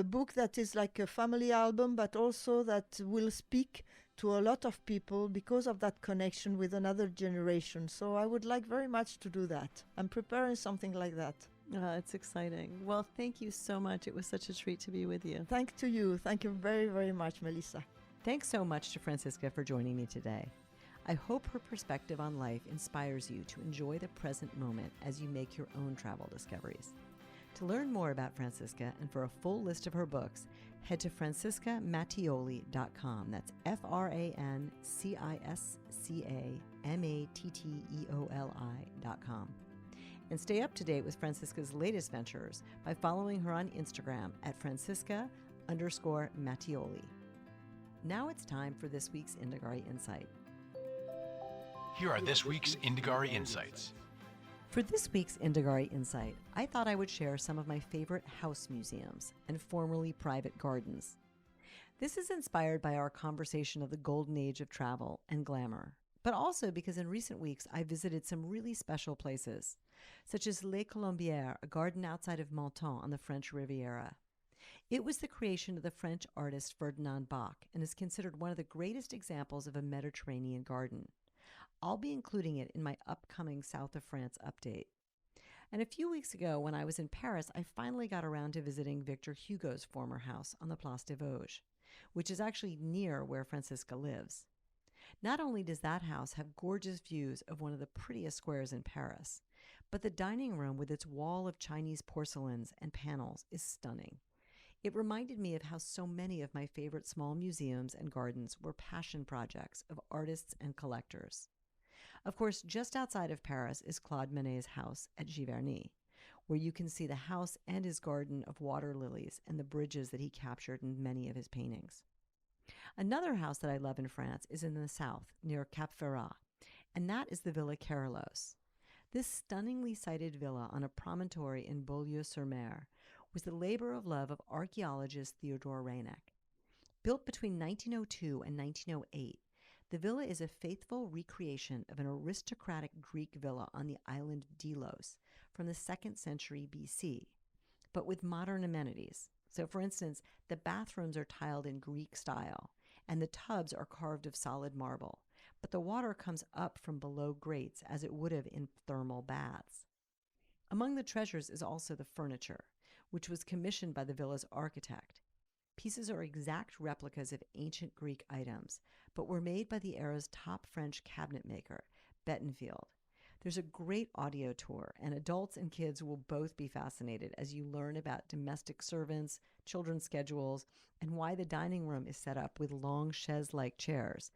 book that is like a family album, but also that will speak to a lot of people because of that connection with another generation. So I would like very much to do that. I'm preparing something like that. It's exciting. Well, thank you so much. It was such a treat to be with you. Thank to you. Thank you very, very much, Melissa. Thanks so much to Francisca for joining me today. I hope her perspective on life inspires you to enjoy the present moment as you make your own travel discoveries. To learn more about Francisca and for a full list of her books, head to franciscamatteoli.com. That's FranciscaMatteoli.com. And stay up to date with Francisca's latest ventures by following her on Instagram at Francisca_Matteoli. Now it's time for this week's Indagare Insight. Here are this week's Indagare Insights. For this week's Indagare Insight, I thought I would share some of my favorite house museums and formerly private gardens. This is inspired by our conversation of the golden age of travel and glamour, but also because in recent weeks I visited some really special places, such as Les Colombières, a garden outside of Menton on the French Riviera. It was the creation of the French artist Ferdinand Bach and is considered one of the greatest examples of a Mediterranean garden. I'll be including it in my upcoming South of France update. And a few weeks ago, when I was in Paris, I finally got around to visiting Victor Hugo's former house on the Place des Vosges, which is actually near where Francisca lives. Not only does that house have gorgeous views of one of the prettiest squares in Paris, but the dining room with its wall of Chinese porcelains and panels is stunning. It reminded me of how so many of my favorite small museums and gardens were passion projects of artists and collectors. Of course, just outside of Paris is Claude Monet's house at Giverny, where you can see the house and his garden of water lilies and the bridges that he captured in many of his paintings. Another house that I love in France is in the south, near Cap Ferrat, and that is the Villa Carolus. This stunningly sited villa on a promontory in Beaulieu-sur-Mer was the labor of love of archaeologist Theodore Reinach. Built between 1902 and 1908, the villa is a faithful recreation of an aristocratic Greek villa on the island of Delos from the 2nd century BC, but with modern amenities. So, for instance, the bathrooms are tiled in Greek style, and the tubs are carved of solid marble, but the water comes up from below grates as it would have in thermal baths. Among the treasures is also the furniture, which was commissioned by the villa's architect. Pieces are exact replicas of ancient Greek items, but were made by the era's top French cabinet maker, Bettenfield. There's a great audio tour, and adults and kids will both be fascinated as you learn about domestic servants, children's schedules, and why the dining room is set up with long chaise-like chairs.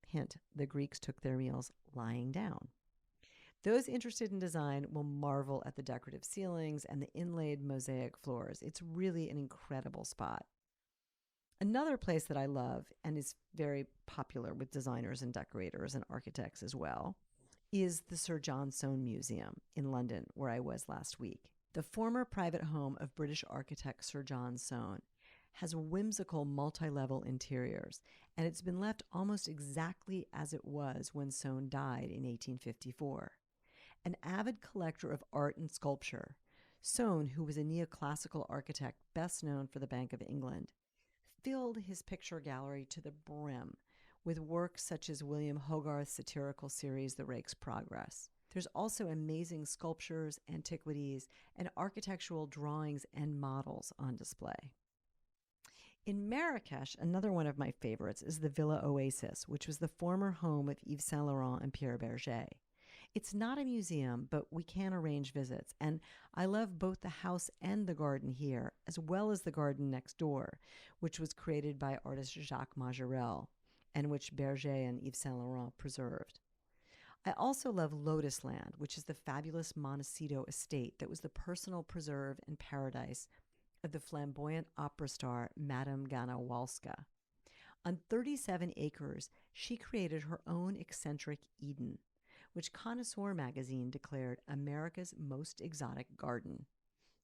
Hint, the Greeks took their meals lying down. Those interested in design will marvel at the decorative ceilings and the inlaid mosaic floors. It's really an incredible spot. Another place that I love and is very popular with designers and decorators and architects as well is the Sir John Soane Museum in London, where I was last week. The former private home of British architect Sir John Soane has whimsical multi-level interiors, and it's been left almost exactly as it was when Soane died in 1854. An avid collector of art and sculpture, Soane, who was a neoclassical architect best known for the Bank of England, filled his picture gallery to the brim with works such as William Hogarth's satirical series, The Rake's Progress. There's also amazing sculptures, antiquities, and architectural drawings and models on display. In Marrakesh, another one of my favorites is the Villa Oasis, which was the former home of Yves Saint Laurent and Pierre Berger. It's not a museum, but we can arrange visits, and I love both the house and the garden here, as well as the garden next door, which was created by artist Jacques Majorelle, and which Berger and Yves Saint Laurent preserved. I also love Lotus Land, which is the fabulous Montecito estate that was the personal preserve and paradise of the flamboyant opera star Madame Gana-Walska. On 37 acres, she created her own eccentric Eden, which Connoisseur magazine declared America's most exotic garden.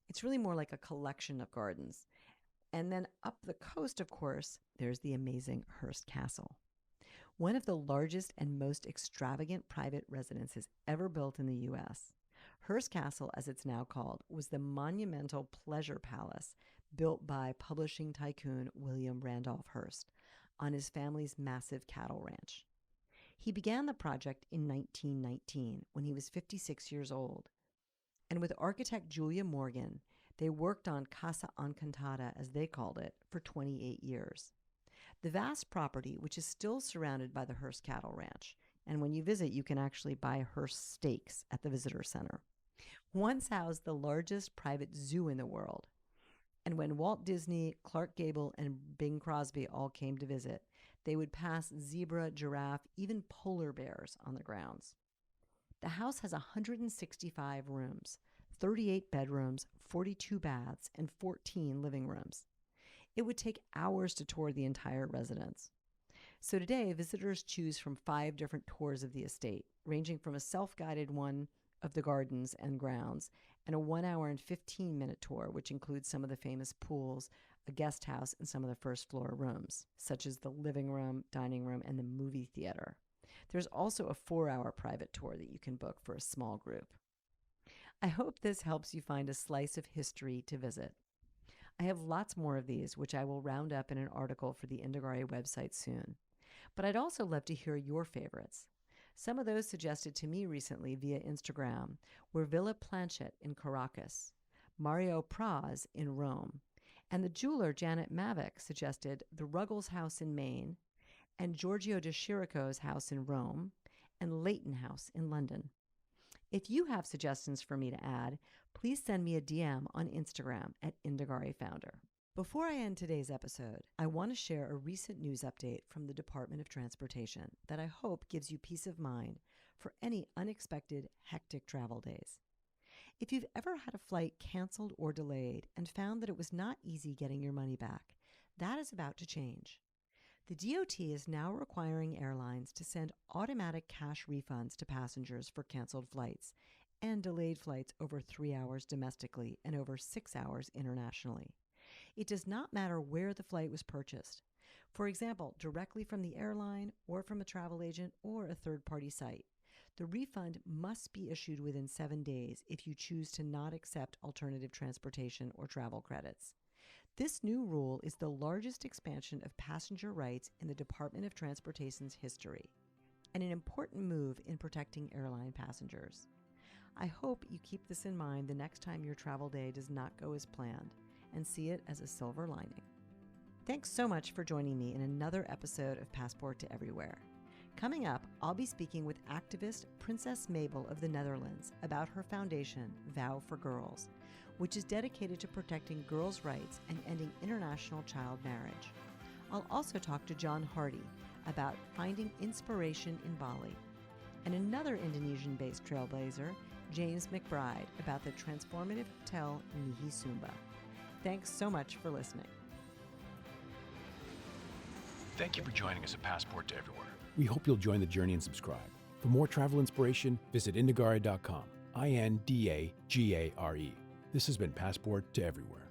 It's really more like a collection of gardens. And then up the coast, of course, there's the amazing Hearst Castle, one of the largest and most extravagant private residences ever built in the U.S. Hearst Castle, as it's now called, was the monumental pleasure palace built by publishing tycoon William Randolph Hearst on his family's massive cattle ranch. He began the project in 1919 when he was 56 years old. And with architect Julia Morgan, they worked on Casa Encantada, as they called it, for 28 years. The vast property, which is still surrounded by the Hearst Cattle Ranch, and when you visit, you can actually buy Hearst steaks at the visitor center, once housed the largest private zoo in the world. And when Walt Disney, Clark Gable, and Bing Crosby all came to visit, they would pass zebra, giraffe, even polar bears on the grounds. The house has 165 rooms, 38 bedrooms, 42 baths, and 14 living rooms. It would take hours to tour the entire residence. So today, visitors choose from 5 different tours of the estate, ranging from a self-guided one of the gardens and grounds, and a 1 hour and 15-minute tour, which includes some of the famous pools, a guest house, and some of the first floor rooms, such as the living room, dining room, and the movie theater. There's also a 4-hour private tour that you can book for a small group. I hope this helps you find a slice of history to visit. I have lots more of these, which I will round up in an article for the Indagare website soon. But I'd also love to hear your favorites. Some of those suggested to me recently via Instagram were Villa Planchet in Caracas, Mario Praz in Rome, and the jeweler Janet Mavick suggested the Ruggles House in Maine, and Giorgio de Chirico's house in Rome, and Leighton House in London. If you have suggestions for me to add, please send me a DM on Instagram at Indagare Founder. Before I end today's episode, I want to share a recent news update from the Department of Transportation that I hope gives you peace of mind for any unexpected, hectic travel days. If you've ever had a flight canceled or delayed and found that it was not easy getting your money back, that is about to change. The DOT is now requiring airlines to send automatic cash refunds to passengers for canceled flights and delayed flights over 3 hours domestically and over 6 hours internationally. It does not matter where the flight was purchased. For example, directly from the airline or from a travel agent or a third-party site. The refund must be issued within 7 days if you choose to not accept alternative transportation or travel credits. This new rule is the largest expansion of passenger rights in the Department of Transportation's history, and an important move in protecting airline passengers. I hope you keep this in mind the next time your travel day does not go as planned, and see it as a silver lining. Thanks so much for joining me in another episode of Passport to Everywhere. Coming up, I'll be speaking with activist Princess Mabel of the Netherlands about her foundation, Vow for Girls, which is dedicated to protecting girls' rights and ending international child marriage. I'll also talk to John Hardy about finding inspiration in Bali, and another Indonesian-based trailblazer, James McBride, about the transformative hotel Nihi Sumba. Thanks so much for listening. Thank you for joining us at Passport to Everywhere. We hope you'll join the journey and subscribe. For more travel inspiration, visit indagare.com. INDAGARE. This has been Passport to Everywhere.